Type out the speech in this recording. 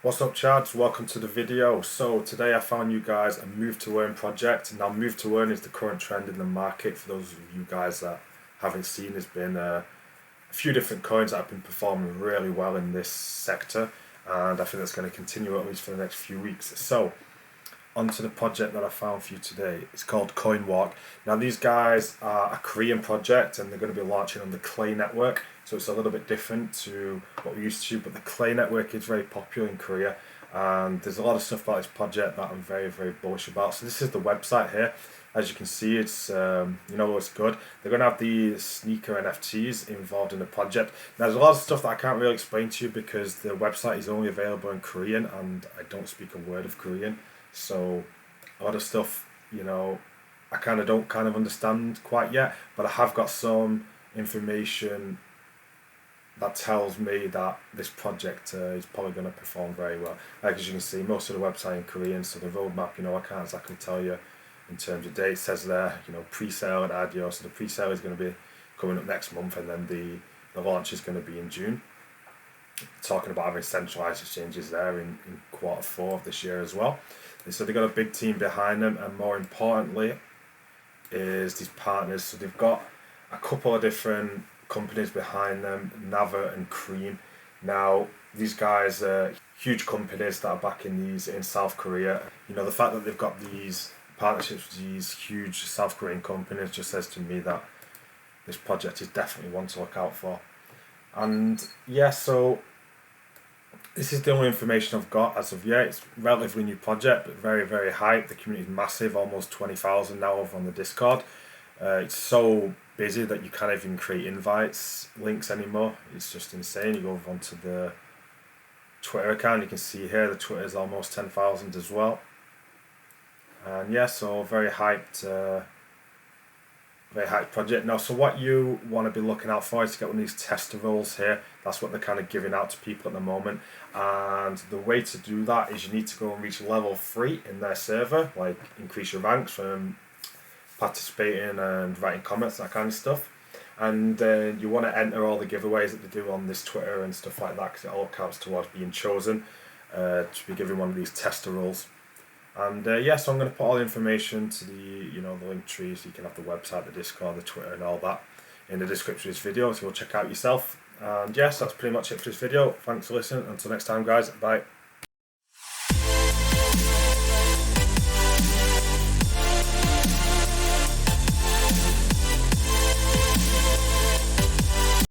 What's up, Chads? Welcome to the video. So today I found you guys a Move2earn project. Now Move2earn is the current trend in the market. For those of you guys that haven't seen, there's been a few different coins that have been performing really well in this sector, and I think that's going to continue at least for the next few weeks. So onto the project that I found for you today. It's called CoinWalk. Now these guys are a Korean project and they're going to be launching on the Klaytn network, so it's a little bit different to what we used to, but the Klaytn network is very popular in Korea and there's a lot of stuff about this project that I'm very bullish about. So this is the website here. As you can see, it's it's good. They're going to have the sneaker NFTs involved in the project. Now there's a lot of stuff that I can't really explain to you because the website is only available in Korean and I don't speak a word of Korean. So a lot of stuff, I don't understand quite yet, but I have got some information that tells me that this project is probably going to perform very well. Like as you can see, most of the website in Korean, so the roadmap, I can't exactly tell you in terms of dates. It says there, pre-sale and IDO, so the pre-sale is going to be coming up next month and then the launch is going to be in June. Talking about having centralized exchanges there in Q4 of this year as well. So they've got a big team behind them, and more importantly is these partners. So they've got a couple of different companies behind them, Nava and Cream. Now these guys are huge companies that are backing these in South Korea. The fact that they've got these partnerships with these huge South Korean companies just says to me that this project is definitely one to look out for. And yeah, so this is the only information I've got as of yet. It's a relatively new project, but very hyped. The community is massive, almost 20,000 now over on the Discord. It's so busy that you can't even create invites links anymore. It's just insane. You go over onto the Twitter account, you can see here the Twitter is almost 10,000 as well. And yeah, so very hyped project. Now, so what you want to be looking out for is to get one of these tester roles here. That's what they're kind of giving out to people at the moment. And the way to do that is you need to go and reach level 3 in their server, like increase your ranks from participating and writing comments, that kind of stuff. And you want to enter all the giveaways that they do on this Twitter and stuff like that, because it all counts towards being chosen to be given one of these tester roles. And so I'm going to put all the information to the the link tree, so you can have the website, the Discord, the Twitter and all that in the description of this video, so go check out yourself. And yes, that's pretty much it for this video. Thanks for listening. Until next time, guys. Bye.